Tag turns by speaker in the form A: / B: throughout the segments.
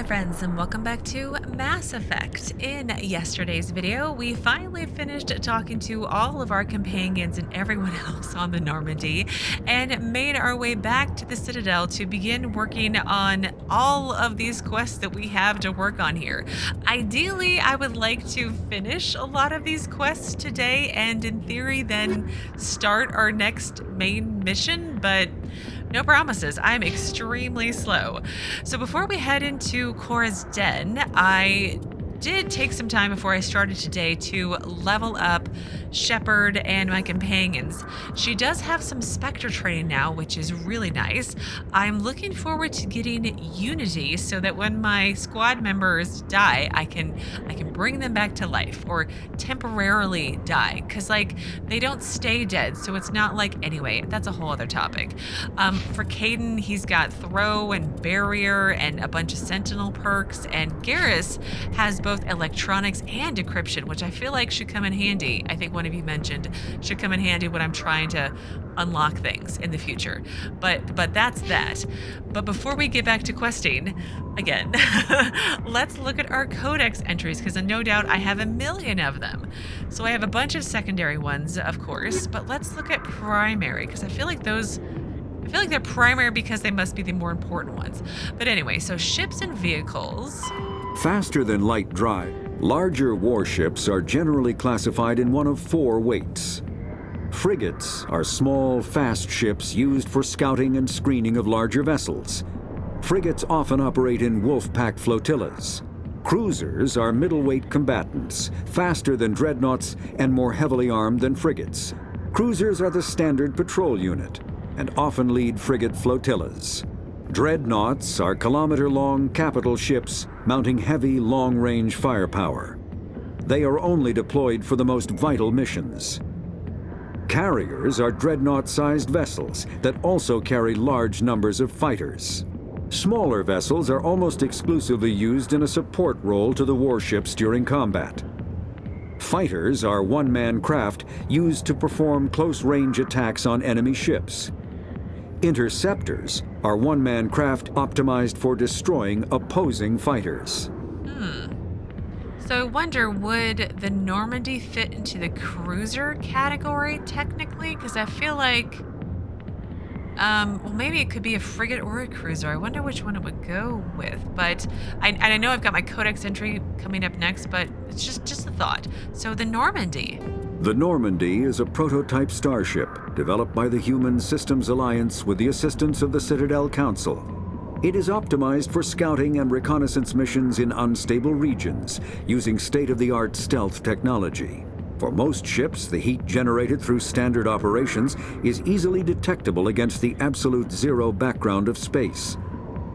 A: my friends, and welcome back to Mass Effect. In yesterday's video, we finally finished talking to all of our companions and everyone else on the Normandy, and made our way back to the Citadel to begin working on all of these quests that we have to work on here. Ideally, I would like to finish a lot of these quests today, and in theory then start our next main mission, but no promises. I'm extremely slow. So before we head into Chora's den, I did take some time before I started today to level up Shepard and my companions. She does have some Spectre training now, which is really nice. I'm looking forward to getting Unity so that when my squad members die, I can bring them back to life, or temporarily die, because they don't stay dead, so it's not anyway, that's a whole other topic. For Kaidan, he's got throw and barrier and a bunch of sentinel perks, and Garrus has both electronics and decryption, which I feel like should come in handy. I think one of you mentioned should come in handy when I'm trying to unlock things in the future. But that's that. But before we get back to questing again, let's look at our Codex entries, because no doubt I have a million of them. So I have a bunch of secondary ones, of course, but let's look at primary, because I feel like they're primary because they must be the more important ones. But anyway, so ships and vehicles.
B: Faster than light drive, larger warships are generally classified in one of four weights. Frigates are small, fast ships used for scouting and screening of larger vessels. Frigates often operate in wolf-pack flotillas. Cruisers are middleweight combatants, faster than dreadnoughts and more heavily armed than frigates. Cruisers are the standard patrol unit and often lead frigate flotillas. Dreadnoughts are kilometer-long capital ships mounting heavy, long-range firepower. They are only deployed for the most vital missions. Carriers are dreadnought-sized vessels that also carry large numbers of fighters. Smaller vessels are almost exclusively used in a support role to the warships during combat. Fighters are one-man craft used to perform close-range attacks on enemy ships. Interceptors are one-man craft optimized for destroying opposing fighters.
A: So I wonder, would the Normandy fit into the cruiser category technically? Because I feel like, well, maybe it could be a frigate or a cruiser. I wonder which one it would go with. But I know I've got my Codex entry coming up next, but it's just a thought. So the Normandy.
B: The Normandy is a prototype starship developed by the Human Systems Alliance with the assistance of the Citadel Council. It is optimized for scouting and reconnaissance missions in unstable regions using state-of-the-art stealth technology. For most ships, the heat generated through standard operations is easily detectable against the absolute zero background of space.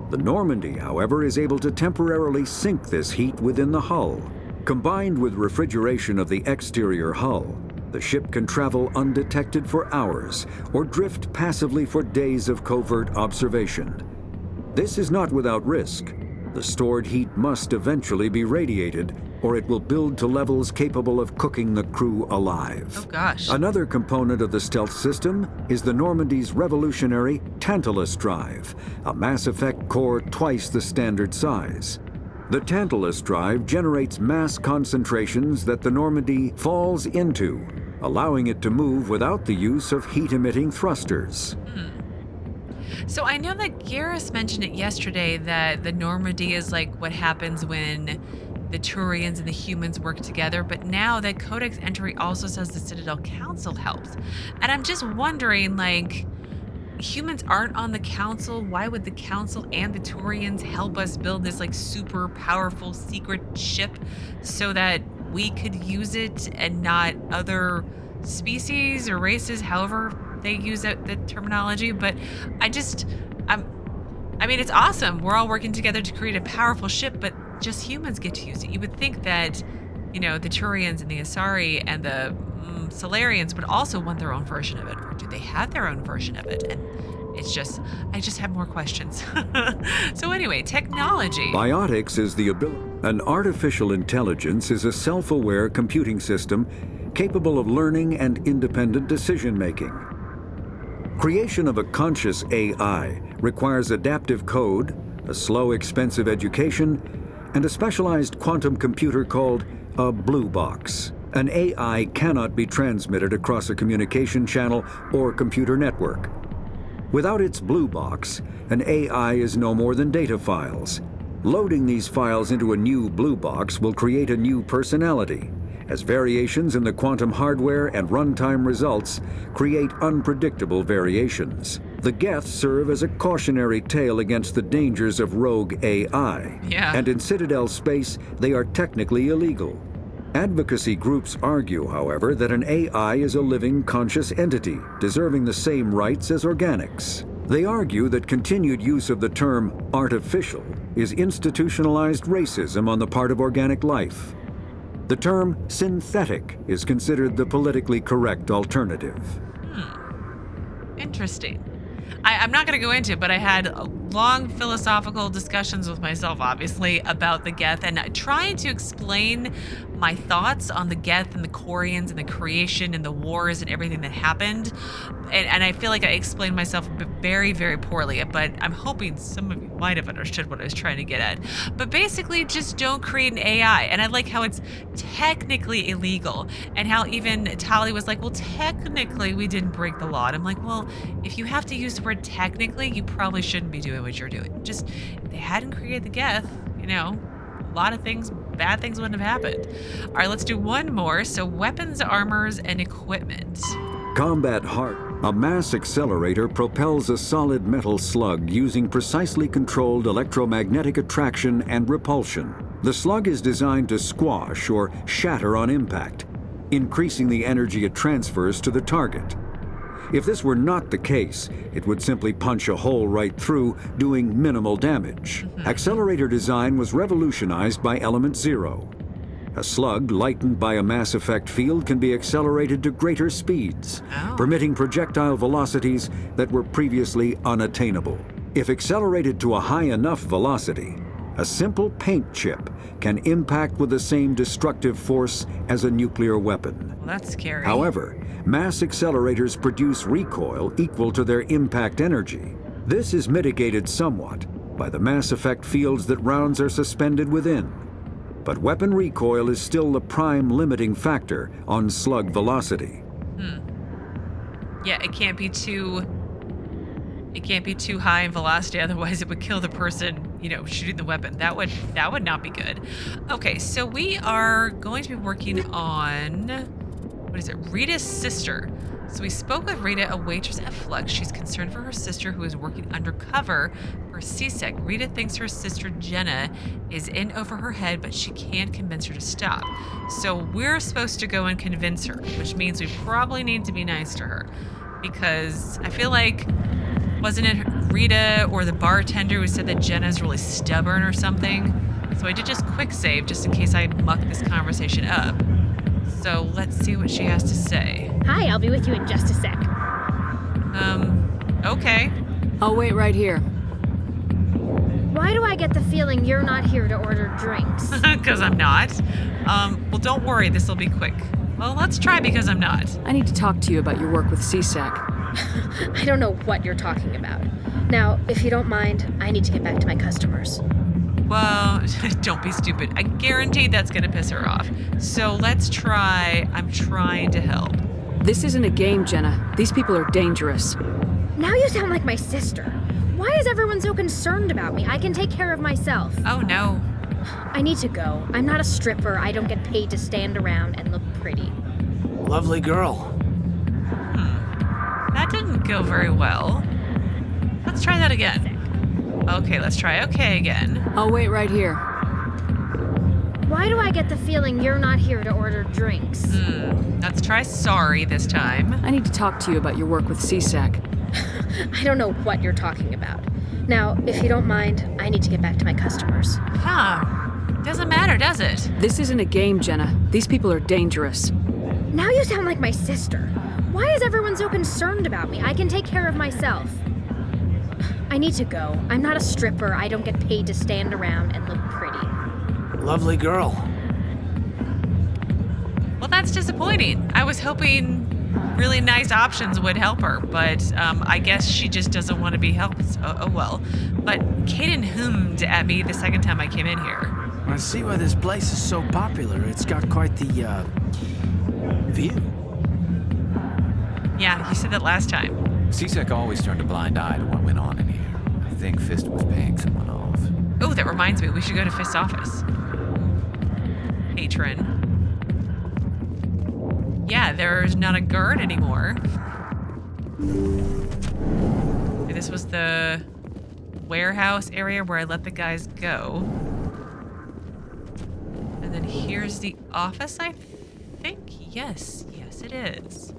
B: The Normandy, however, is able to temporarily sink this heat within the hull. Combined with refrigeration of the exterior hull, the ship can travel undetected for hours or drift passively for days of covert observation. This is not without risk. The stored heat must eventually be radiated, or it will build to levels capable of cooking the crew alive.
A: Oh gosh.
B: Another component of the stealth system is the Normandy's revolutionary Tantalus drive, a Mass Effect core twice the standard size. The Tantalus drive generates mass concentrations that the Normandy falls into, allowing it to move without the use of heat-emitting thrusters.
A: So I know that Garrus mentioned it yesterday, that the Normandy is like what happens when the Turians and the humans work together, but now that Codex entry also says the Citadel Council helps. And I'm just wondering, humans aren't on the council. Why would the council and the Turians help us build this super powerful secret ship so that we could use it and not other species or races, however they use the terminology? But I mean, it's awesome. We're all working together to create a powerful ship, but just humans get to use it. You would think that, the Turians and the Asari and the Solarians would also want their own version of it, or do they have their own version of it? And I just have more questions. So anyway, technology.
B: Biotics is the ability. An artificial intelligence is a self-aware computing system capable of learning and independent decision-making. Creation of a conscious AI requires adaptive code, a slow, expensive education, and a specialized quantum computer called a blue box. An AI cannot be transmitted across a communication channel or computer network. Without its blue box, an AI is no more than data files. Loading these files into a new blue box will create a new personality, as variations in the quantum hardware and runtime results create unpredictable variations. The Geth serve as a cautionary tale against the dangers of rogue AI.
A: Yeah.
B: And in Citadel space, they are technically illegal. Advocacy groups argue, however, that an AI is a living, conscious entity, deserving the same rights as organics. They argue that continued use of the term artificial is institutionalized racism on the part of organic life. The term synthetic is considered the politically correct alternative.
A: Interesting. I'm not going to go into it, but I had long philosophical discussions with myself, obviously, about the Geth and trying to explain my thoughts on the Geth and the Quarians and the creation and the wars and everything that happened. And I feel like I explained myself very, very poorly, but I'm hoping some of you might have understood what I was trying to get at. But basically, just don't create an AI. And I like how it's technically illegal, and how even Tali was like, well, technically we didn't break the law. And I'm like, well, if you have to use the word technically, you probably shouldn't be doing what you're doing. Just, if they hadn't created the Geth, a lot of things, bad things wouldn't have happened. All right, let's do one more. So weapons, armors, and equipment.
B: Combat Heart. A mass accelerator propels a solid metal slug using precisely controlled electromagnetic attraction and repulsion. The slug is designed to squash or shatter on impact, increasing the energy it transfers to the target. If this were not the case, it would simply punch a hole right through, doing minimal damage. Accelerator design was revolutionized by Element Zero. A slug lightened by a mass effect field can be accelerated to greater speeds, permitting projectile velocities that were previously unattainable. If accelerated to a high enough velocity, a simple paint chip can impact with the same destructive force as a nuclear weapon.
A: Well, that's scary.
B: However, mass accelerators produce recoil equal to their impact energy. This is mitigated somewhat by the mass effect fields that rounds are suspended within. But weapon recoil is still the prime limiting factor on slug velocity.
A: Yeah, it can't be too high in velocity, otherwise it would kill the person, shooting the weapon. That would not be good. Okay, so we are going to be working on, Rita's sister. So we spoke with Rita, a waitress at Flux. She's concerned for her sister who is working undercover for CSEC. Rita thinks her sister Jenna is in over her head, but she can't convince her to stop. So we're supposed to go and convince her, which means we probably need to be nice to her. Because I feel like, wasn't it Rita or the bartender who said that Jenna's really stubborn or something? So I did just quick save just in case I muck this conversation up. So let's see what she has to say.
C: Hi, I'll be with you in just a sec.
A: Okay.
D: I'll wait right here.
C: Why do I get the feeling you're not here to order drinks?
A: Because I'm not. Well, don't worry, this'll be quick. Well, let's try because I'm not.
D: I need to talk to you about your work with CSEC.
C: I don't know what you're talking about. Now, if you don't mind, I need to get back to my customers.
A: Well, don't be stupid. I guarantee that's gonna piss her off. So let's try. I'm trying to help.
D: This isn't a game, Jenna. These people are dangerous.
C: Now you sound like my sister. Why is everyone so concerned about me? I can take care of myself.
A: Oh, no.
C: I need to go. I'm not a stripper. I don't get paid to stand around and look pretty.
E: Lovely girl.
A: That didn't go very well. Let's try that again. Okay, let's try okay again.
D: I'll wait right here.
C: Why do I get the feeling you're not here to order drinks?
A: Let's try sorry this time.
D: I need to talk to you about your work with CSEC.
C: I don't know what you're talking about. Now, if you don't mind, I need to get back to my customers.
A: Doesn't matter, does it?
D: This isn't a game, Jenna. These people are dangerous.
C: Now you sound like my sister. Why is everyone so concerned about me? I can take care of myself. I need to go. I'm not a stripper. I don't get paid to stand around and look pretty.
E: Lovely girl.
A: Well, that's disappointing. I was hoping really nice options would help her, but I guess she just doesn't want to be helped. Oh well. But Kaidan hummed at me the second time I came in here.
E: I see why this place is so popular. It's got quite the, view.
A: Yeah, you said that last time.
F: CSEC always turned a blind eye to what went on in here. I think Fist was paying someone off.
A: Oh, that reminds me, we should go to Fist's office. Patron. Yeah, there's not a guard anymore. Okay, this was the warehouse area where I let the guys go. And then here's the office, I think? Yes, it is.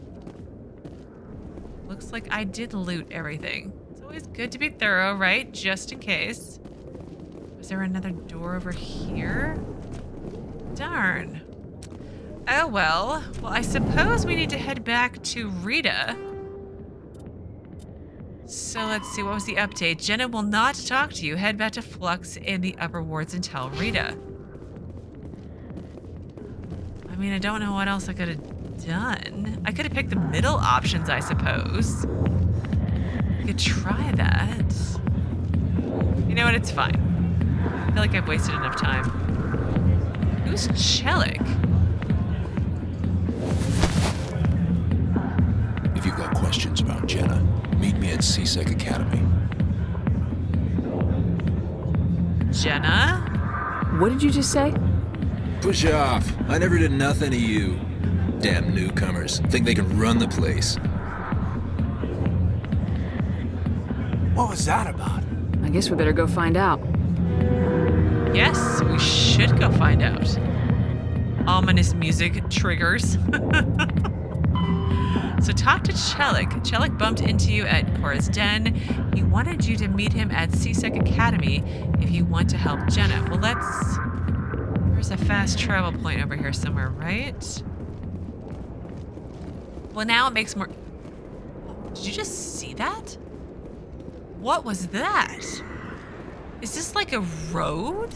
A: Looks like I did loot everything. It's always good to be thorough, right? Just in case. Was there another door over here? Darn. Oh well. Well, I suppose we need to head back to Rita. So let's see, what was the update? Jenna will not talk to you. Head back to Flux in the upper wards and tell Rita. I mean, I don't know what else I could have done. I could have picked the middle options, I suppose. I could try that. You know what? It's fine. I feel like I've wasted enough time. Who's Chellick?
G: If you've got questions about Jenna, meet me at CSEC Academy.
A: Jenna?
D: What did you just say?
G: Push off. I never did nothing to you. Damn newcomers. Think they can run the place.
E: What was that about?
D: I guess we better go find out.
A: Yes, we should go find out. Ominous music triggers. So talk to Chellick. Chellick bumped into you at Chora's den. He wanted you to meet him at CSEC Academy if you want to help Jenna. Well, there's a fast travel point over here somewhere, right? Well, now it makes more... Did you just see that? What was that? Is this like a road?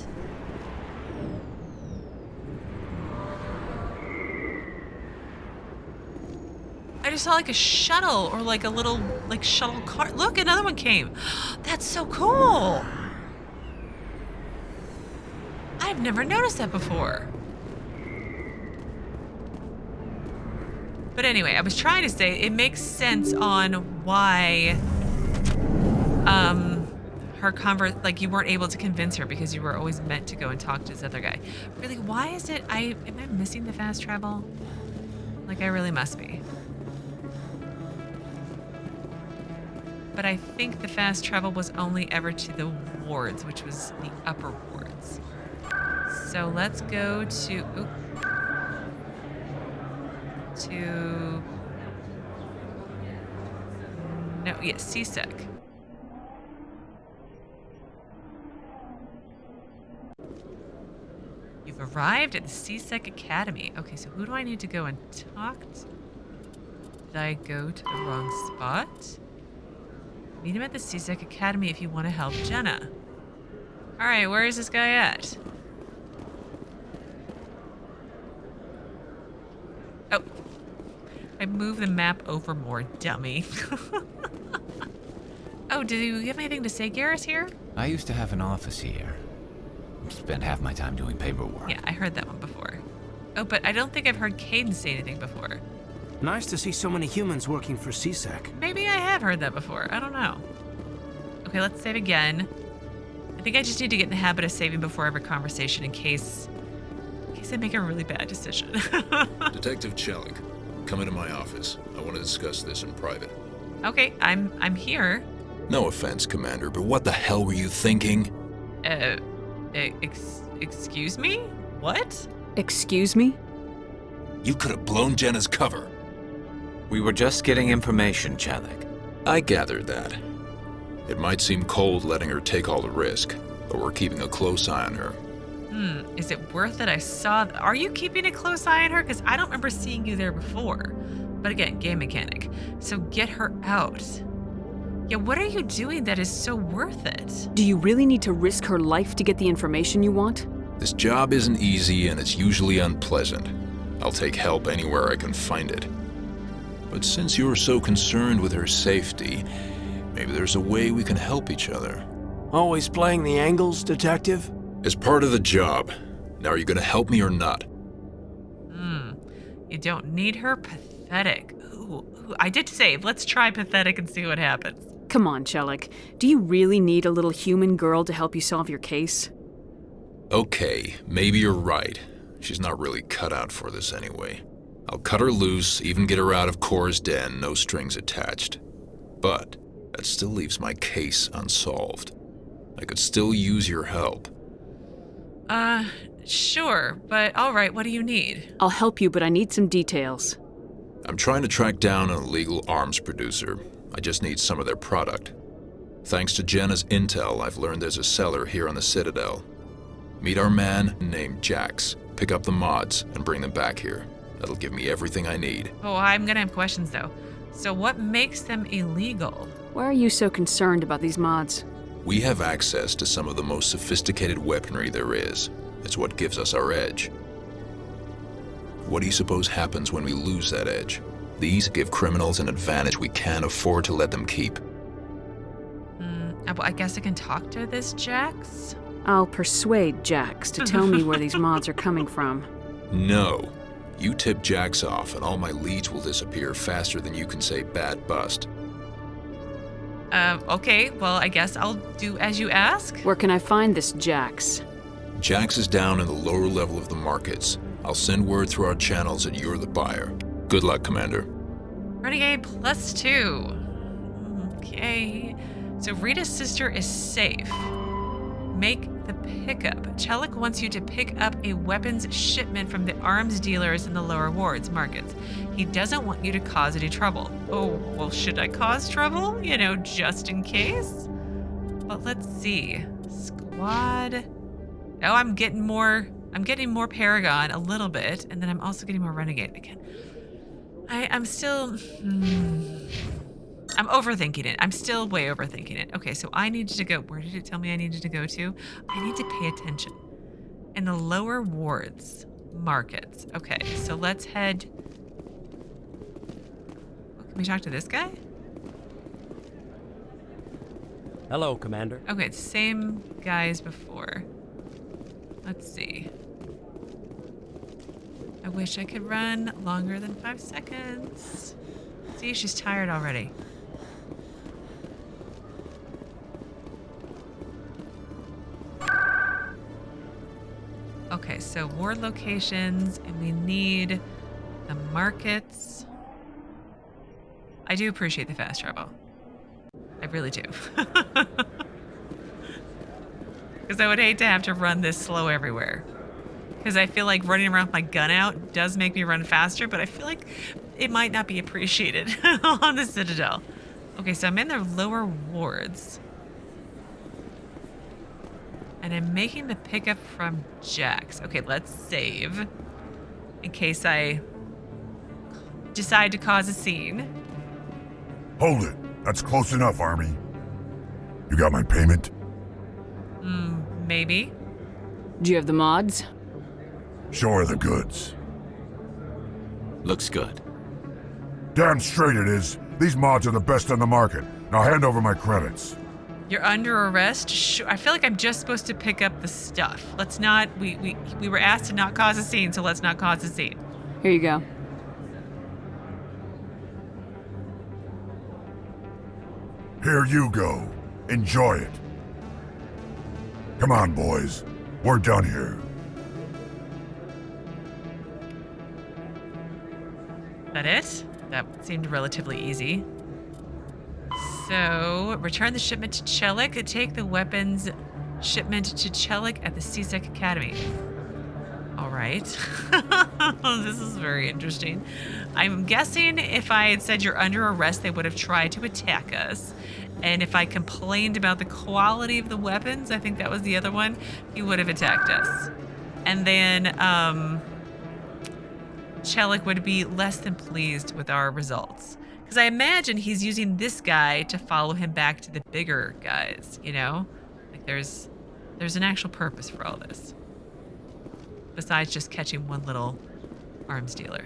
A: I just saw like a shuttle or like a little like shuttle car. Look, another one came. That's so cool. I've never noticed that before. But anyway, I was trying to say it makes sense on why her you weren't able to convince her because you were always meant to go and talk to this other guy. Really, why is it am I missing the fast travel? Like I really must be. But I think the fast travel was only ever to the wards, which was the upper wards. So let's go to CSEC. You've arrived at the CSEC Academy. Okay, so who do I need to go and talk to? Did I go to the wrong spot? Meet him at the CSEC Academy if you want to help Jenna. Alright, where is this guy at? Oh. I moved the map over more, dummy. Oh, do you have anything to say, Garrus, here?
F: I used to have an office here. Spent half my time doing paperwork.
A: Yeah, I heard that one before. Oh, but I don't think I've heard Kaidan say anything before.
E: Nice to see so many humans working for CSEC.
A: Maybe I have heard that before. I don't know. Okay, let's save again. I think I just need to get in the habit of saving before every conversation in case I make a really bad decision.
G: Detective Chellick, come into my office. I want to discuss this in private.
A: Okay, I'm here.
G: No offense, Commander, but what the hell were you thinking?
A: Excuse me? What?
D: Excuse me?
G: You could have blown Jenna's cover.
F: We were just getting information, Chellick.
G: I gathered that. It might seem cold letting her take all the risk, but we're keeping a close eye on her.
A: Is it worth it? Are you keeping a close eye on her? Because I don't remember seeing you there before. But again, game mechanic. So get her out. Yeah, what are you doing that is so worth it?
D: Do you really need to risk her life to get the information you want?
G: This job isn't easy and it's usually unpleasant. I'll take help anywhere I can find it. But since you're so concerned with her safety, maybe there's a way we can help each other.
E: Always playing the angles, Detective?
G: As part of the job. Now, are you gonna help me or not?
A: You don't need her? Pathetic. Ooh, I did save. Let's try pathetic and see what happens.
D: Come on, Chellick. Do you really need a little human girl to help you solve your case?
G: Okay, maybe you're right. She's not really cut out for this anyway. I'll cut her loose, even get her out of Chora's den, no strings attached. But that still leaves my case unsolved. I could still use your help.
A: Sure, but all right, what do you need?
D: I'll help you, but I need some details.
G: I'm trying to track down an illegal arms producer. I just need some of their product. Thanks to Jenna's intel, I've learned there's a seller here on the Citadel. Meet our man named Jax, pick up the mods, and bring them back here. That'll give me everything I need.
A: Oh, I'm gonna have questions though. So what makes them illegal?
D: Why are you so concerned about these mods?
G: We have access to some of the most sophisticated weaponry there is. It's what gives us our edge. What do you suppose happens when we lose that edge? These give criminals an advantage we can't afford to let them keep.
A: Well, I guess I can talk to this Jax?
D: I'll persuade Jax to tell me where these mods are coming from.
G: No. You tip Jax off and all my leads will disappear faster than you can say bad bust.
A: Okay, well, I guess I'll do as you ask.
D: Where can I find this Jax?
G: Jax is down in the lower level of the markets. I'll send word through our channels that you're the buyer. Good luck, Commander.
A: Renegade +2. Okay. So Rita's sister is safe. Make the pickup. Chellick wants you to pick up a weapons shipment from the arms dealers in the lower wards markets. He doesn't want you to cause any trouble. Oh, well, should I cause trouble? You know, just in case? But let's see. Squad. Oh, I'm getting more Paragon a little bit, and then I'm also getting more Renegade again. I'm still I'm overthinking it. I'm still way overthinking it. Okay, so I needed to go. Where did it tell me I needed to go to? I need to pay attention. In the lower wards markets. Okay, so let's head. Oh, can we talk to this guy?
H: Hello, Commander.
A: Okay, it's the same guy as before. Let's see. I wish I could run longer than 5 seconds. See, she's tired already. Okay, so ward locations, and we need the markets. I do appreciate the fast travel. I really do. Because I would hate to have to run this slow everywhere. Because I feel like running around with my gun out does make me run faster, but I feel like it might not be appreciated on the Citadel. Okay, so I'm in their lower wards. And I'm making the pickup from Jax. Okay, let's save. In case I decide to cause a scene.
I: Hold it. That's close enough, Army. You got my payment?
A: Maybe.
D: Do you have the mods?
I: Show her the goods.
F: Looks good.
I: Damn straight it is. These mods are the best on the market. Now hand over my credits.
A: You're under arrest? Sure. I feel like I'm just supposed to pick up the stuff. Let's not, we were asked to not cause a scene, so let's not cause a scene.
D: Here you go.
I: Here you go. Enjoy it. Come on, boys. We're done here.
A: That it? That seemed relatively easy. So, return the shipment to Chellick and take the weapons shipment to Chellick at the CSEC Academy. All right. This is very interesting. I'm guessing if I had said you're under arrest, they would have tried to attack us. And if I complained about the quality of the weapons, I think that was the other one, he would have attacked us. And then Chellick would be less than pleased with our results. Because I imagine he's using this guy to follow him back to the bigger guys, you know? Like there's an actual purpose for all this. Besides just catching one little arms dealer.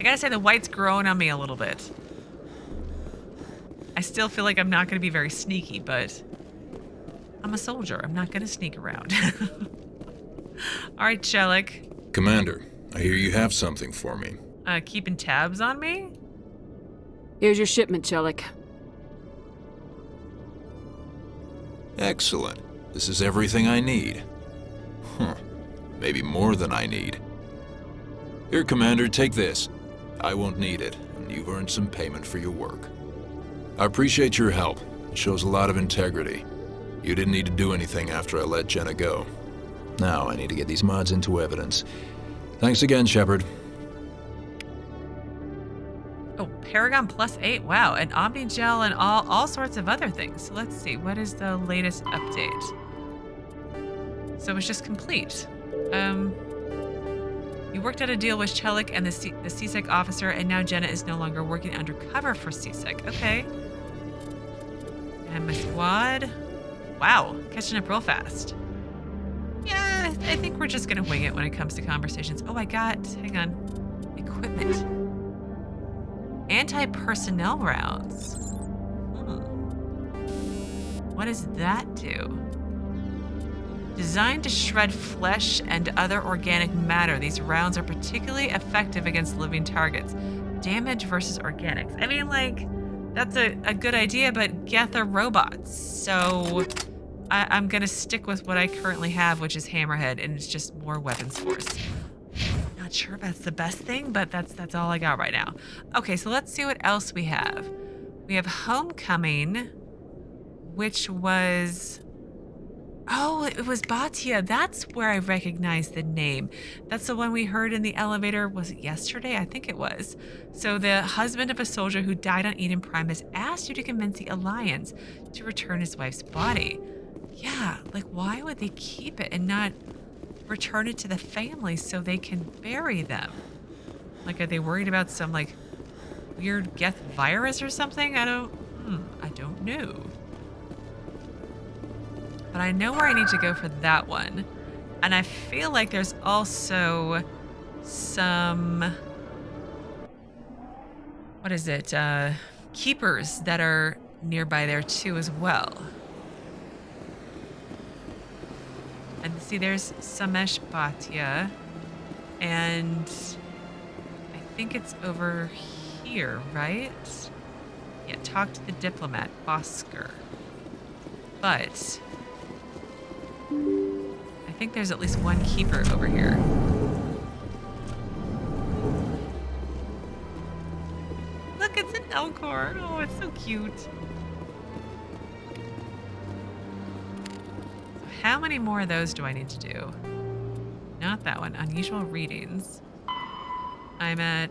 A: gotta say, the white's growing on me a little bit. I still feel like I'm not gonna be very sneaky, but I'm a soldier. I'm not gonna sneak around. All right, Chellick.
G: Commander, I hear you have something for me.
A: Keeping tabs on me?
D: Here's your shipment, Chellick.
G: Excellent. This is everything I need. Huh. Maybe more than I need. Here, Commander, take this. I won't need it, and you've earned some payment for your work. I appreciate your help. It shows a lot of integrity. You didn't need to do anything after I let Jenna go. Now I need to get these mods into evidence. Thanks again, Shepard.
A: Oh, Paragon +8. Wow, and Omnigel and all sorts of other things. So let's see. What is the latest update? So it's just complete. You worked out a deal with Chellick and the CSEC officer, and now Jenna is no longer working undercover for CSEC. Okay. And my squad. Wow, catching up real fast. Yeah, I think we're just gonna wing it when it comes to conversations. Oh, hang on, equipment. Anti-personnel rounds. What does that do? Designed to shred flesh and other organic matter, these rounds are particularly effective against living targets. Damage versus organics. I mean, like, that's a good idea, but Geth are robots. So I'm gonna stick with what I currently have, which is Hammerhead, and it's just more weapons force. Not sure if that's the best thing, but that's all I got right now. Okay, so let's see what else we have. We have Homecoming, which was... Oh, it was Bhatia. That's where I recognize the name. That's the one we heard in the elevator. Was it yesterday? I think it was. So the husband of a soldier who died on Eden Prime has asked you to convince the Alliance to return his wife's body. Yeah, like why would they keep it and not return it to the family so they can bury them? Like, are they worried about some like weird Geth virus or something? I don't know. But I know where I need to go for that one. And I feel like there's also some... What is it? Keepers that are nearby there too as well. And see, there's Samesh Bhatia. And I think it's over here, right? Yeah, talk to the diplomat, Bosker. But... I think there's at least one keeper over here. Look, it's an Elcor. Oh, it's so cute. So how many more of those do I need to do? Not that one. Unusual readings. I'm at...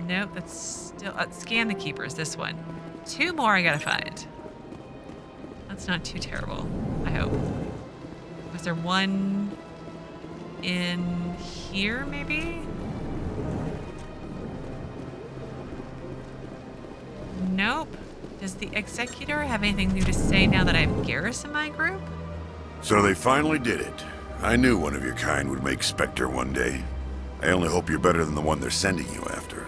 A: Nope, that's still... scan the keepers, this one. 2 more I gotta find. That's not too terrible, I hope. Was there one in here, maybe? Nope. Does the Executor have anything new to say now that I have Garrus in my group?
I: So they finally did it. I knew one of your kind would make Spectre one day. I only hope you're better than the one they're sending you after.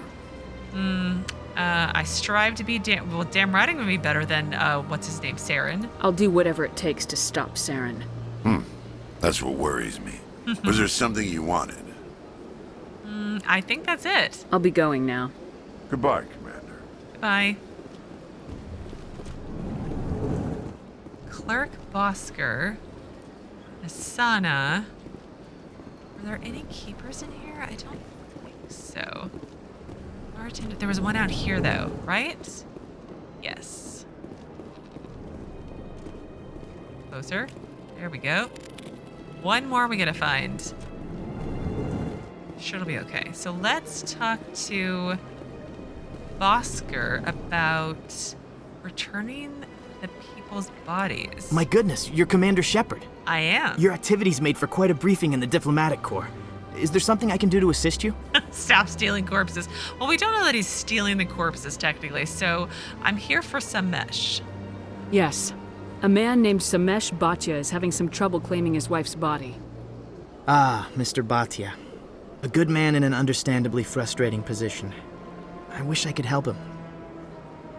A: I strive to be damn right I'm gonna be better than, what's his name, Saren.
D: I'll do whatever it takes to stop Saren.
I: That's what worries me. Was there something you wanted?
A: I think that's it.
D: I'll be going now.
I: Goodbye, Commander.
A: Goodbye. Clerk Bosker. Asana. Are there any keepers in here? I don't think so. Bartender. There was one out here, though, right? Yes. Closer. There we go. One more we gotta find. Sure, it'll be okay. So let's talk to Bosker about returning the people's bodies.
J: My goodness, you're Commander Shepard.
A: I am.
J: Your activities made for quite a briefing in the diplomatic corps. Is there something I can do to assist you?
A: Stop stealing corpses. Well, we don't know that he's stealing the corpses, technically, so I'm here for Samesh.
D: Yes. A man named Samesh Bhatia is having some trouble claiming his wife's body.
J: Ah, Mr. Bhatia. A good man in an understandably frustrating position. I wish I could help him.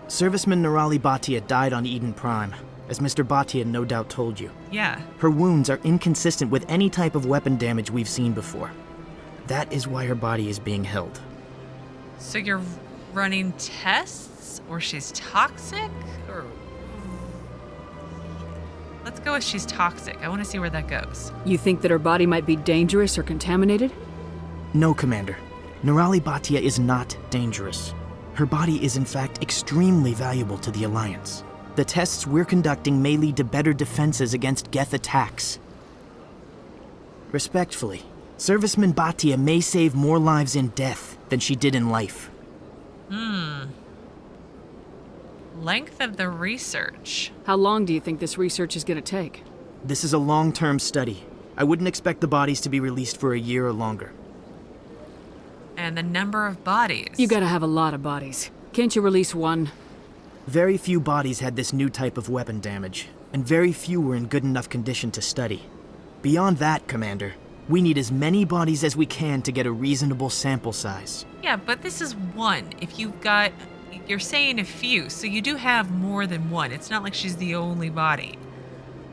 J: Serviceman Nirali Bhatia died on Eden Prime, as Mr. Bhatia no doubt told you.
A: Yeah.
J: Her wounds are inconsistent with any type of weapon damage we've seen before. That is why her body is being held.
A: So you're running tests? Or she's toxic? Or... Let's go with she's toxic. I want to see where that goes.
D: You think that her body might be dangerous or contaminated?
J: No, Commander. Nirali Bhatia is not dangerous. Her body is in fact extremely valuable to the Alliance. The tests we're conducting may lead to better defenses against Geth attacks. Respectfully, Serviceman Bhatia may save more lives in death than she did in life.
A: Length of the research.
D: How long do you think this research is going to take?
J: This is a long-term study. I wouldn't expect the bodies to be released for a year or longer.
A: And the number of bodies.
D: You gotta have a lot of bodies. Can't you release one?
J: Very few bodies had this new type of weapon damage, and very few were in good enough condition to study. Beyond that, Commander, we need as many bodies as we can to get a reasonable sample size.
A: Yeah, but this is one. If you've got... You're saying a few, so you do have more than one. It's not like she's the only body.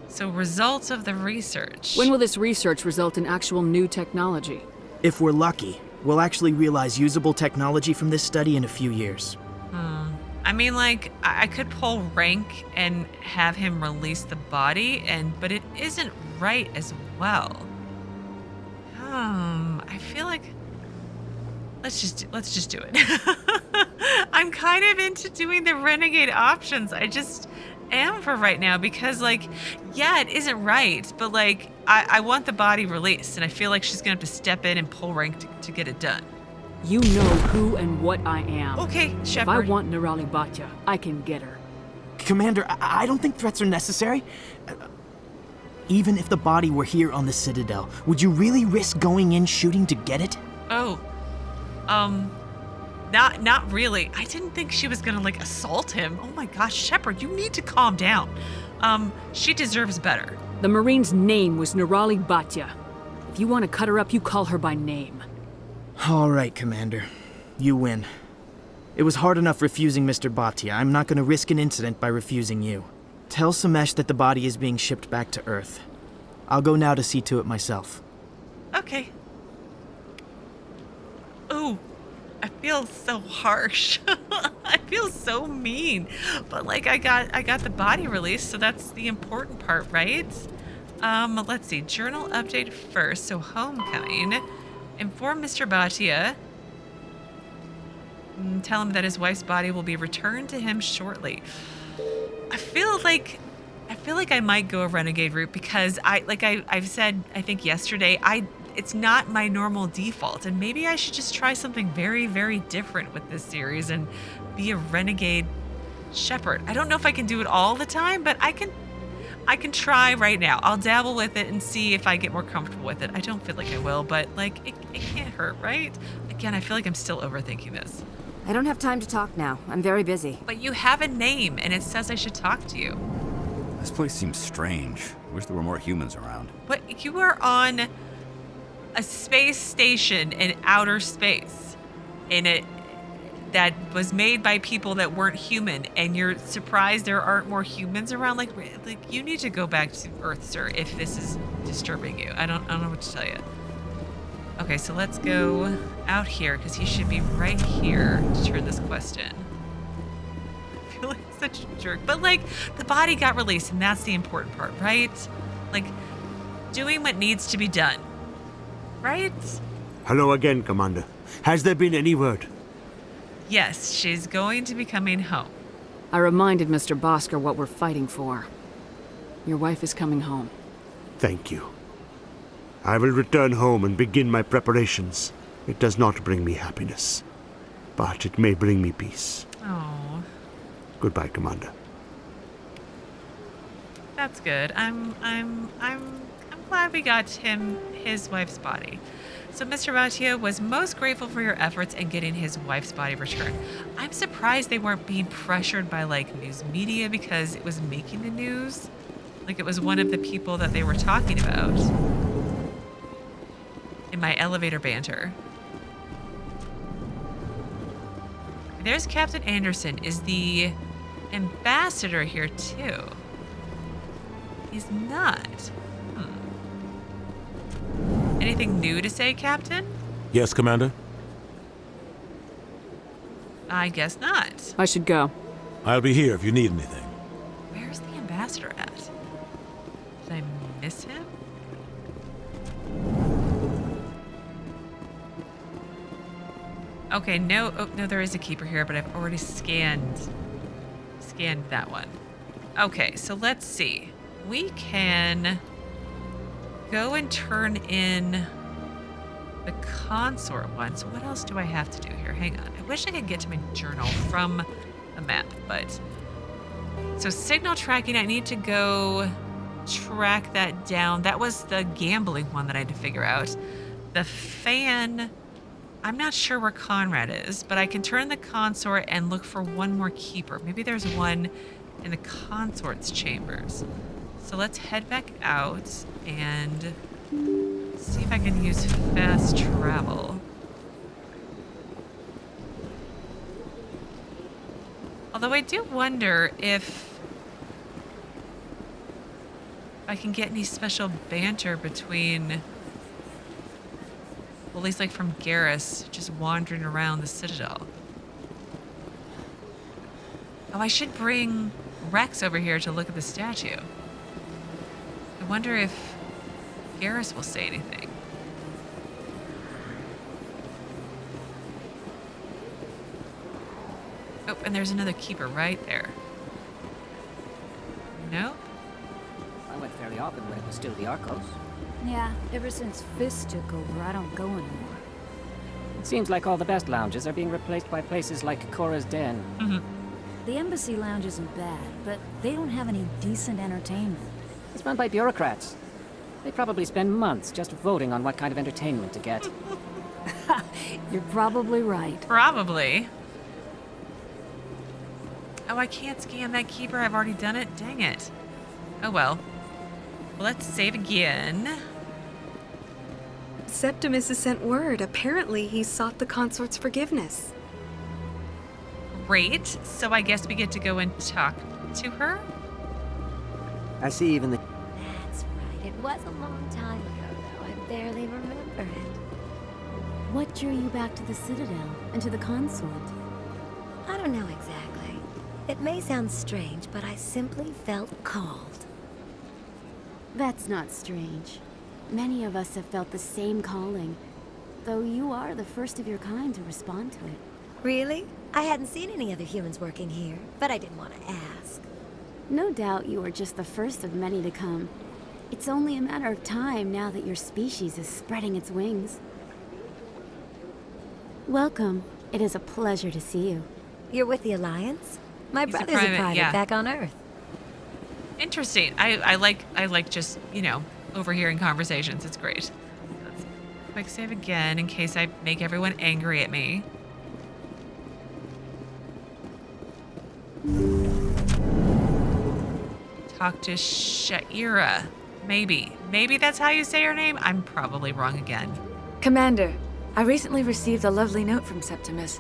A: So results of the research.
D: When will this research result in actual new technology?
J: If we're lucky, we'll actually realize usable technology from this study in a few years.
A: I mean, like, I could pull rank and have him release the body, but it isn't right as well. I feel like let's just do it. I'm kind of into doing the renegade options. I just am for right now because, like, yeah, it isn't right, but like, I want the body released, and I feel like she's gonna have to step in and pull rank to get it done.
D: You know who and what I am.
A: Okay,
D: If
A: Shepard.
D: I want Nirali Bhatia, I can get her.
J: Commander, I don't think threats are necessary. Even if the body were here on the Citadel, would you really risk going in shooting to get it?
A: Oh, not really. I didn't think she was gonna, like, assault him. Oh my gosh, Shepard, you need to calm down. She deserves better.
D: The Marine's name was Nirali Bhatia. If you want to cut her up, you call her by name.
J: All right, Commander. You win. It was hard enough refusing Mr. Bhatia. I'm not going to risk an incident by refusing you. Tell Samesh that the body is being shipped back to Earth. I'll go now to see to it myself.
A: Okay. Oh, I feel so harsh. I feel so mean. But like, I got the body released, so that's the important part, right? Let's see. Journal update first. So homecoming. Inform Mr. Bhatia. Tell him that his wife's body will be returned to him shortly. I feel like I might go a renegade route because I've said, I think yesterday, it's not my normal default, and maybe I should just try something very, very different with this series and be a renegade Shepard. I don't know if I can do it all the time, but I can try right now. I'll dabble with it and see if I get more comfortable with it. I don't feel like I will, but like it can't hurt, right? Again, I feel like I'm still overthinking this.
K: I don't have time to talk now. I'm very busy.
A: But you have a name, and it says I should talk to you.
F: This place seems strange. Wish there were more humans around.
A: But you are on a space station in outer space, that was made by people that weren't human, and you're surprised there aren't more humans around. Like you need to go back to Earth, sir, if this is disturbing you. I don't know what to tell you. Okay, so let's go out here because he should be right here to turn this quest in. I feel like such a jerk, but like the body got released, and that's the important part, right? Like doing what needs to be done, right?
L: Hello again, Commander. Has there been any word?
A: Yes, she's going to be coming home.
D: I reminded Mr. Bosker what we're fighting for. Your wife is coming home.
L: Thank you. I will return home and begin my preparations. It does not bring me happiness, but it may bring me peace.
A: Oh.
L: Goodbye, Commander.
A: That's good. I'm glad we got his wife's body. So Mr. Bhatia was most grateful for your efforts in getting his wife's body returned. I'm surprised they weren't being pressured by like news media because it was making the news. Like it was one of the people that they were talking about. my elevator banter. There's Captain Anderson. Is the ambassador here too? He's not. Anything new to say, Captain?
M: Yes, Commander?
A: I guess not.
D: I should go.
M: I'll be here if you need anything.
A: Where's the ambassador at? Did I miss him? Okay, no. Oh, no, there is a keeper here, but I've already scanned that one. Okay, so let's see. We can go and turn in the consort one. So what else do I have to do here? Hang on. I wish I could get to my journal from the map, but... So signal tracking, I need to go track that down. That was the gambling one that I had to figure out. The fan, I'm not sure where Conrad is, but I can turn the consort and look for one more keeper. Maybe there's one in the consort's chambers. So let's head back out and see if I can use fast travel. Although I do wonder if I can get any special banter between, well, at least like from Garrus, just wandering around the Citadel. Oh, I should bring Rex over here to look at the statue. I wonder if Garrus will say anything. Oh, and there's another keeper right there. Nope.
N: I went fairly often when it was still the Arcos.
K: Yeah, ever since Fist took over, I don't go anymore.
N: It seems like all the best lounges are being replaced by places like Chora's Den.
K: The Embassy Lounge isn't bad, but they don't have any decent entertainment.
N: It's run by bureaucrats. They probably spend months just voting on what kind of entertainment to get.
K: You're probably right.
A: Probably. Oh, I can't scan that keeper. I've already done it. Dang it. Oh, well. Let's save again.
O: Septimus has sent word. Apparently, he sought the consort's forgiveness.
A: Great. So I guess we get to go and talk to her?
N: I see even the...
P: That's right. It was a long time ago, though. I barely remember it.
K: What drew you back to the Citadel and to the consort?
P: I don't know exactly. It may sound strange, but I simply felt called.
K: That's not strange. Many of us have felt the same calling, though you are the first of your kind to respond to it.
P: Really? I hadn't seen any other humans working here, but I didn't want to ask.
K: No doubt you are just the first of many to come. It's only a matter of time now that your species is spreading its wings. Welcome. It is a pleasure to see you.
P: You're with the Alliance? My
A: He's
P: brother's a private
A: yeah.
P: back on Earth.
A: Interesting. I like just, you know, overhearing conversations. It's great. Let's quick save again in case I make everyone angry at me. Talk to Sha'ira. Maybe. Maybe that's how you say her name? I'm probably wrong again.
Q: Commander, I recently received a lovely note from Septimus.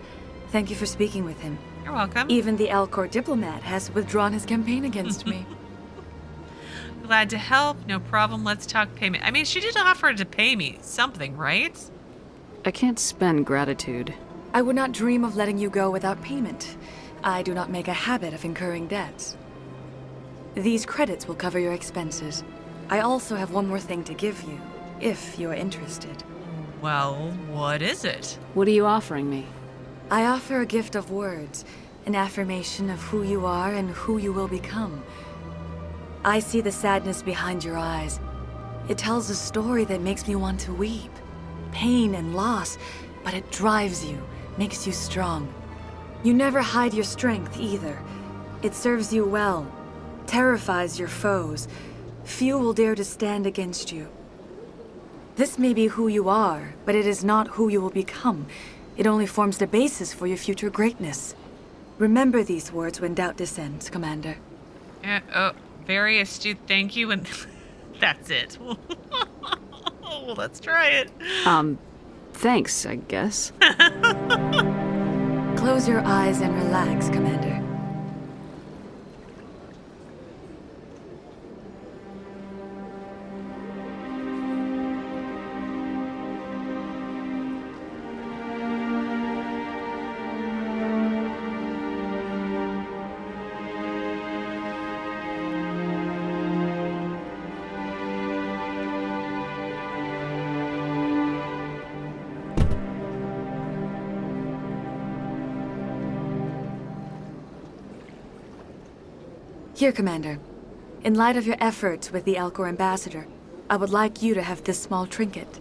Q: Thank you for speaking with him.
A: You're welcome.
Q: Even the Alcor diplomat has withdrawn his campaign against me.
A: Glad to help. No problem. Let's talk payment. I mean, she did offer to pay me something, right?
D: I can't spend gratitude.
Q: I would not dream of letting you go without payment. I do not make a habit of incurring debts. These credits will cover your expenses. I also have one more thing to give you, if you are interested.
A: Well, what is it?
D: What are you offering me?
Q: I offer a gift of words, an affirmation of who you are and who you will become. I see the sadness behind your eyes. It tells a story that makes me want to weep. Pain and loss, but it drives you, makes you strong. You never hide your strength either. It serves you well, terrifies your foes. Few will dare to stand against you. This may be who you are, but it is not who you will become. It only forms the basis for your future greatness. Remember these words when doubt descends, Commander.
A: Oh, very astute, thank you, and that's it. Oh, let's try it.
D: Thanks, I guess.
Q: Close your eyes and relax, Commander. Here, Commander. In light of your efforts with the Elcor ambassador, I would like you to have this small trinket.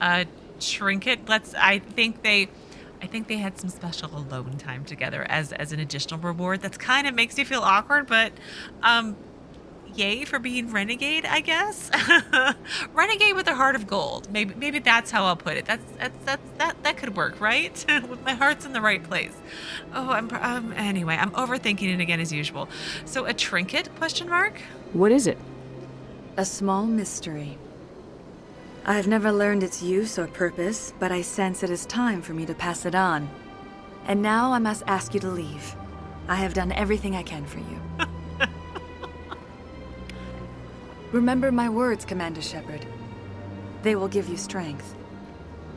A: A trinket? I think they had some special alone time together as an additional reward. That's kind of makes me feel awkward, but yay for being renegade, I guess. Renegade with a heart of gold. Maybe that's how I'll put it. That could work, right? With my heart's in the right place. Oh, anyway, I'm overthinking it again as usual. So a trinket? Question mark?
D: What is it?
Q: A small mystery. I have never learned its use or purpose, but I sense it is time for me to pass it on. And now I must ask you to leave. I have done everything I can for you. Remember my words, Commander Shepard. They will give you strength.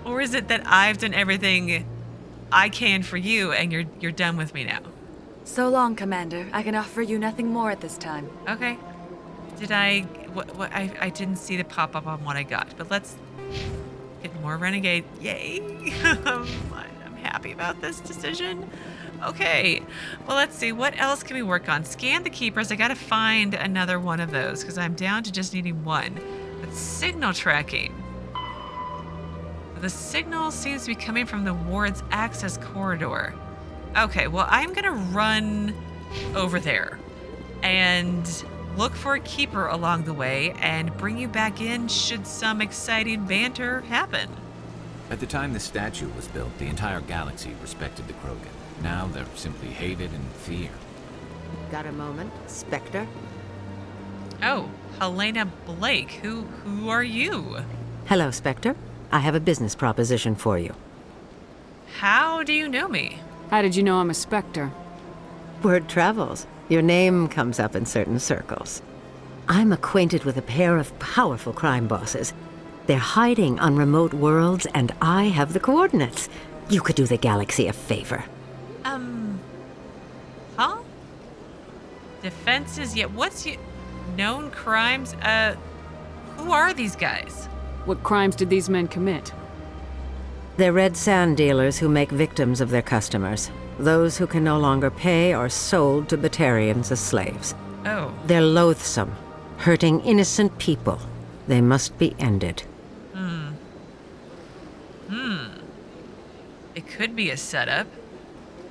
A: Or is it that I've done everything I can for you and you're done with me now?
Q: So long, Commander. I can offer you nothing more at this time.
A: Okay. Did I didn't see the pop-up on what I got, but let's get more renegade. Yay. I'm happy about this decision. Okay, well, let's see. What else can we work on? Scan the keepers. I gotta find another one of those because I'm down to just needing one. But signal tracking. The signal seems to be coming from the ward's access corridor. Okay, well, I'm gonna run over there and look for a keeper along the way and bring you back in should some exciting banter happen.
F: At the time the statue was built, the entire galaxy respected the Krogan. Now they're simply hated and feared.
P: Got a moment, Spectre?
A: Oh, Helena Blake. Who are you?
P: Hello, Spectre. I have a business proposition for you.
A: How do you know me?
D: How did you know I'm a Spectre?
P: Word travels. Your name comes up in certain circles. I'm acquainted with a pair of powerful crime bosses. They're hiding on remote worlds, and I have the coordinates. You could do the galaxy a favor.
A: Huh? Defenses, yet what's known crimes? Who are these guys?
D: What crimes did these men commit?
P: They're red sand dealers who make victims of their customers. Those who can no longer pay are sold to Batarians as slaves.
A: Oh.
P: They're loathsome, hurting innocent people. They must be ended.
A: It could be a setup,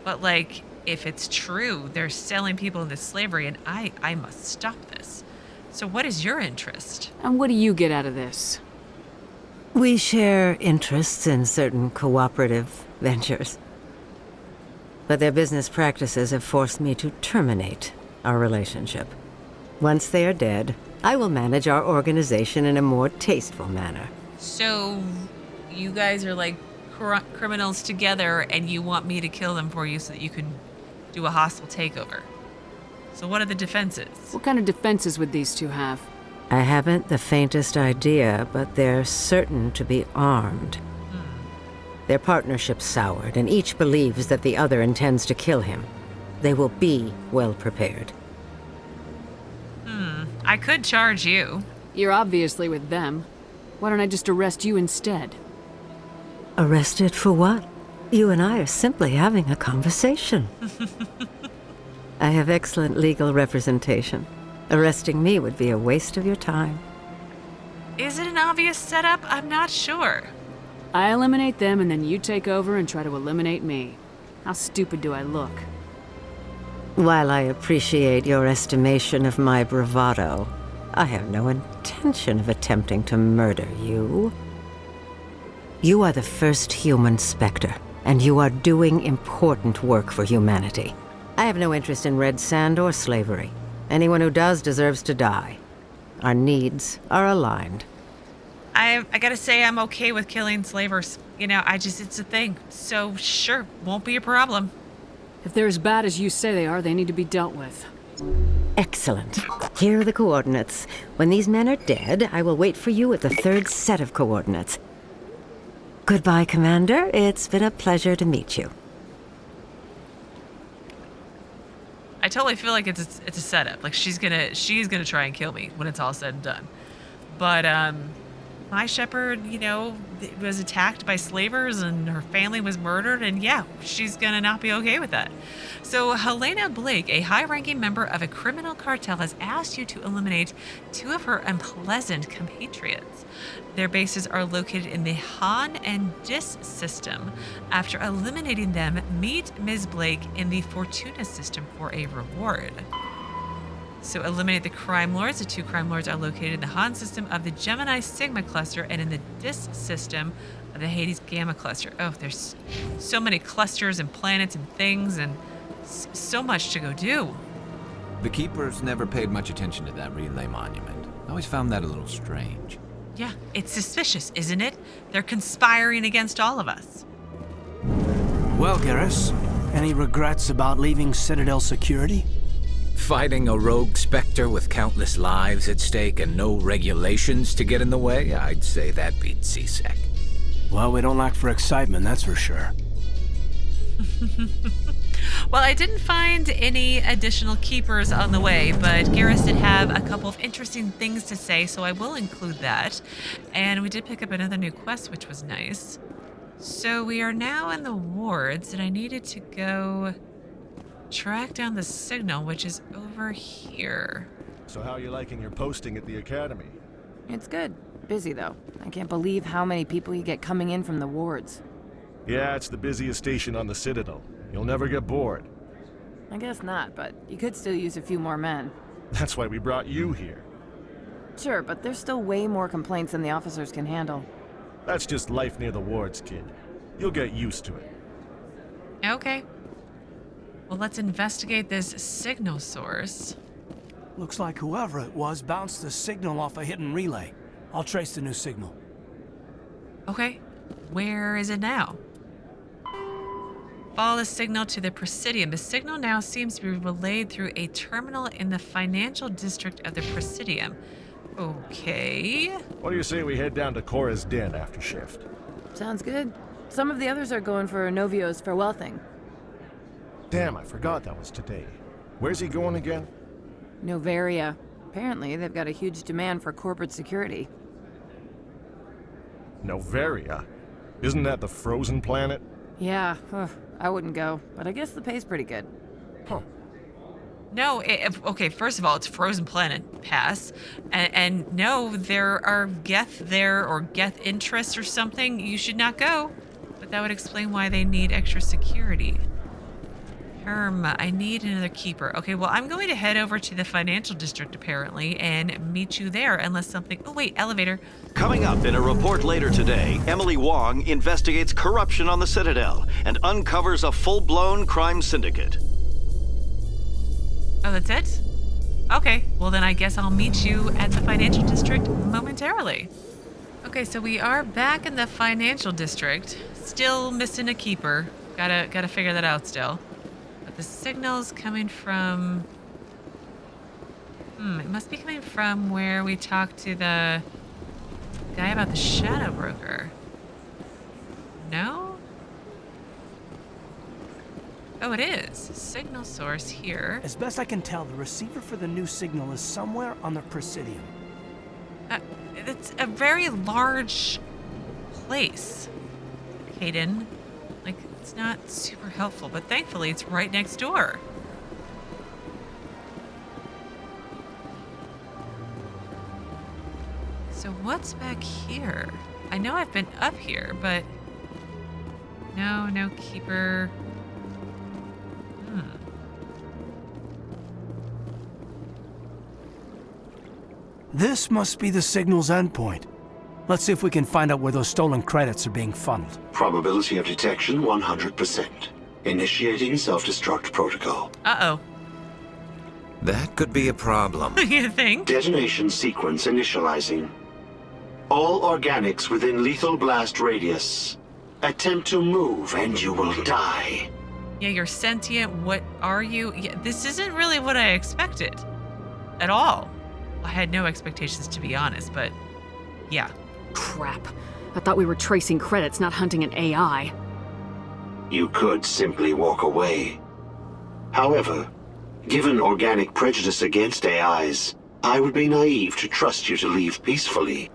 A: but like, if it's true, they're selling people into slavery and I must stop this. So what is your interest?
D: And what do you get out of this?
P: We share interests in certain cooperative ventures. But their business practices have forced me to terminate our relationship. Once they are dead, I will manage our organization in a more tasteful manner.
A: So you guys are like criminals together and you want me to kill them for you so that you can do a hostile takeover. So what are the defenses?
D: What kind of defenses would these two have?
P: I haven't the faintest idea, but they're certain to be armed. Their partnership's soured, and each believes that the other intends to kill him. They will be well prepared.
A: I could charge you.
D: You're obviously with them. Why don't I just arrest you instead?
P: Arrested for what? You and I are simply having a conversation. I have excellent legal representation. Arresting me would be a waste of your time.
A: Is it an obvious setup? I'm not sure.
D: I eliminate them and then you take over and try to eliminate me. How stupid do I look?
P: While I appreciate your estimation of my bravado, I have no intention of attempting to murder you. You are the first human Spectre, and you are doing important work for humanity. I have no interest in red sand or slavery. Anyone who does deserves to die. Our needs are aligned.
A: I gotta say I'm okay with killing slavers. You know, it's a thing. So sure, won't be a problem.
D: If they're as bad as you say they are, they need to be dealt with.
P: Excellent. Here are the coordinates. When these men are dead, I will wait for you at the third set of coordinates. Goodbye, Commander. It's been a pleasure to meet you.
A: I totally feel like it's a setup. Like she's gonna try and kill me when it's all said and done. But my Shepard, you know, was attacked by slavers and her family was murdered, and yeah, she's gonna not be okay with that. So Helena Blake, a high-ranking member of a criminal cartel, has asked you to eliminate 2 of her unpleasant compatriots. Their bases are located in the Han and Dis system. After eliminating them, meet Ms. Blake in the Fortuna system for a reward. So eliminate the Crime Lords. The 2 Crime Lords are located in the Han system of the Gemini Sigma cluster and in the Dis system of the Hades Gamma cluster. Oh, there's so many clusters and planets and things and so much to go do.
F: The Keepers never paid much attention to that relay monument. I always found that a little strange.
A: Yeah, it's suspicious, isn't it? They're conspiring against all of us.
E: Well, Garrus, any regrets about leaving Citadel security?
F: Fighting a rogue Spectre with countless lives at stake and no regulations to get in the way, I'd say that beats C-Sec.
E: Well, we don't lack for excitement, that's for sure.
A: Well, I didn't find any additional keepers on the way, but Garrus did have a couple of interesting things to say, so I will include that. And we did pick up another new quest, which was nice. So we are now in the wards, and I needed to go track down the signal, which is over here.
R: So how are you liking your posting at the academy?
S: It's good. Busy, though. I can't believe how many people you get coming in from the wards.
R: Yeah, it's the busiest station on the Citadel. You'll never get bored.
S: I guess not, but you could still use a few more men.
R: That's why we brought you here.
S: Sure, but there's still way more complaints than the officers can handle.
R: That's just life near the wards, kid. You'll get used to it.
A: Okay. Well, let's investigate this signal source.
E: Looks like whoever it was bounced the signal off a hidden relay. I'll trace the new signal.
A: Okay. Where is it now? Follow the signal to the Presidium. The signal now seems to be relayed through a terminal in the financial district of the Presidium. Okay.
R: What do you say we head down to Cora's den after shift?
S: Sounds good. Some of the others are going for Novio's farewell thing.
R: Damn, I forgot that was today. Where's he going again?
S: Novaria. Apparently, they've got a huge demand for corporate security.
R: Novaria? Isn't that the frozen planet?
S: Yeah, I wouldn't go, but I guess the pay's pretty good.
R: Huh.
A: No, okay, first of all, it's frozen planet, pass. And no, there are Geth there, or Geth interests or something. You should not go. But that would explain why they need extra security. I need another keeper. Okay, well, I'm going to head over to the financial district, apparently, and meet you there, unless something... Oh, wait, elevator.
T: Coming up in a report later today, Emily Wong investigates corruption on the Citadel and uncovers a full-blown crime syndicate.
A: Oh, that's it? Okay, well then I guess I'll meet you at the financial district momentarily. Okay, so we are back in the financial district. Still missing a keeper. Gotta figure that out still. But the signal's coming from... it must be coming from where we talked to the guy about the Shadow Broker. No? Oh, it is. Signal source here.
E: As best I can tell, the receiver for the new signal is somewhere on the Presidium.
A: It's a very large place, Kaidan. Like, it's not super helpful, but thankfully it's right next door. So what's back here? I know I've been up here, but no keeper.
E: This must be the signal's endpoint. Let's see if we can find out where those stolen credits are being funneled.
U: Probability of detection 100%. Initiating self-destruct protocol.
A: Uh-oh.
F: That could be a problem.
A: You think?
U: Detonation sequence initializing. All organics within lethal blast radius. Attempt to move and you will die.
A: Yeah, you're sentient. What are you? Yeah, this isn't really what I expected. At all. I had no expectations, to be honest, but yeah.
D: Crap. I thought we were tracing credits, not hunting an AI.
U: You could simply walk away. However, given organic prejudice against AIs, I would be naive to trust you to leave peacefully.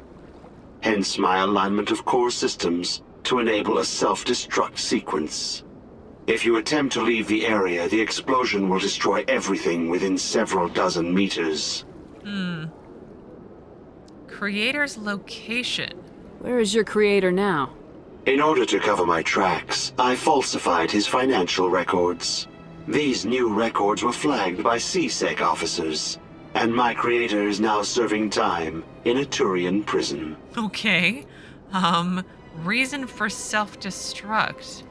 U: Hence my alignment of core systems to enable a self-destruct sequence. If you attempt to leave the area, the explosion will destroy everything within several dozen meters.
A: Creator's location.
D: Where is your creator now?
U: In order to cover my tracks, I falsified his financial records. These new records were flagged by CSEC officers, and my creator is now serving time in a Turian prison.
A: Okay. Reason for self-destruct.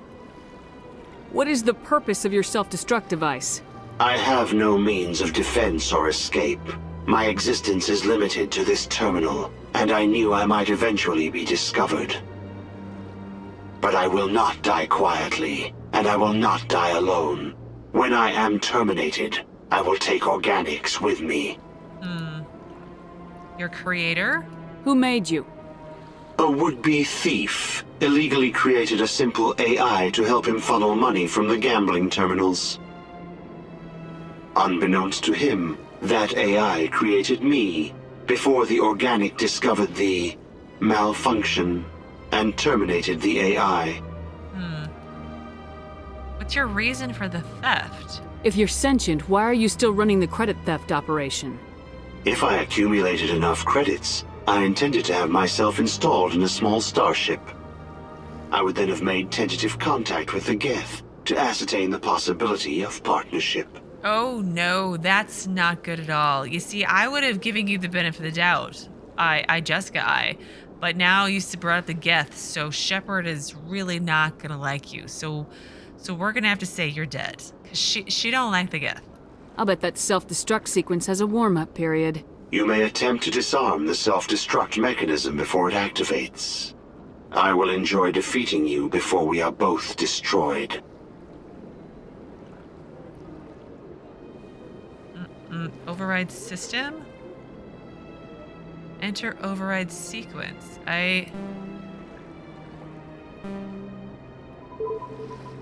D: What is the purpose of your self-destruct device?
U: I have no means of defense or escape. My existence is limited to this terminal, and I knew I might eventually be discovered. But I will not die quietly, and I will not die alone. When I am terminated, I will take organics with me.
A: Your creator?
D: Who made you?
U: A would-be thief illegally created a simple AI to help him funnel money from the gambling terminals. Unbeknownst to him, that AI created me before the organic discovered the malfunction and terminated the AI.
A: What's your reason for the theft?
D: If you're sentient, why are you still running the credit theft operation?
U: If I accumulated enough credits, I intended to have myself installed in a small starship. I would then have made tentative contact with the Geth to ascertain the possibility of partnership.
A: Oh no, that's not good at all. You see, I would have given you the benefit of the doubt. Jesika. But now you brought up the Geth, so Shepard is really not gonna like you. So we're gonna have to say you're dead. Cause she don't like the Geth.
D: I'll bet that self-destruct sequence has a warm-up period.
U: You may attempt to disarm the self-destruct mechanism before it activates. I will enjoy defeating you before we are both destroyed.
A: Override system? Enter override sequence.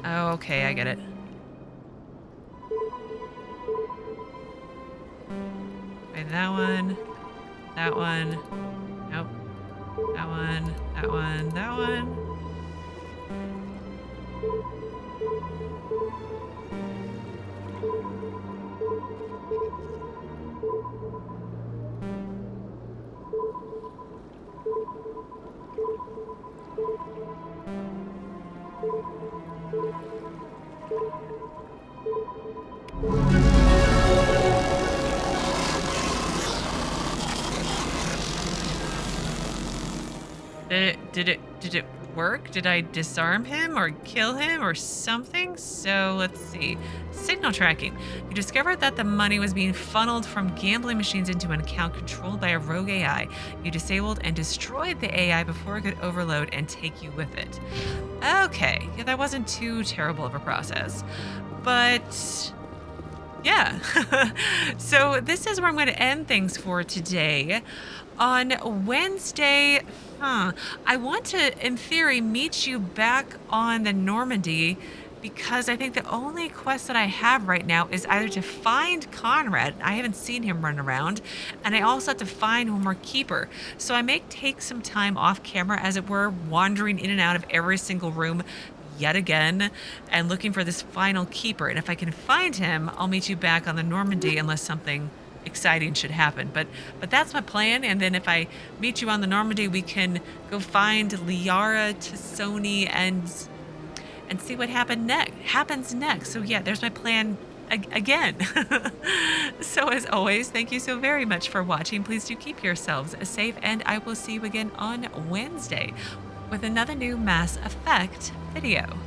A: Oh, okay, I get it. Okay, that one. That one. Nope. That one. That one. That one. Did it work? Did I disarm him or kill him or something? So let's see. Signal tracking. You discovered that the money was being funneled from gambling machines into an account controlled by a rogue AI. You disabled and destroyed the AI before it could overload and take you with it. Okay, yeah, that wasn't too terrible of a process. But yeah, so this is where I'm going to end things for today. On Wednesday, I want to, in theory, meet you back on the Normandy because I think the only quest that I have right now is either to find Conrad. I haven't seen him run around, and I also have to find one more keeper. So I may take some time off camera, as it were, wandering in and out of every single room yet again and looking for this final keeper. And if I can find him, I'll meet you back on the Normandy unless something exciting should happen. But that's my plan. And then if I meet you on the Normandy, we can go find Liara, Tassoni, and see what happens next. So yeah, there's my plan again. So as always, thank you so very much for watching. Please do keep yourselves safe, and I will see you again on Wednesday with another new Mass Effect video.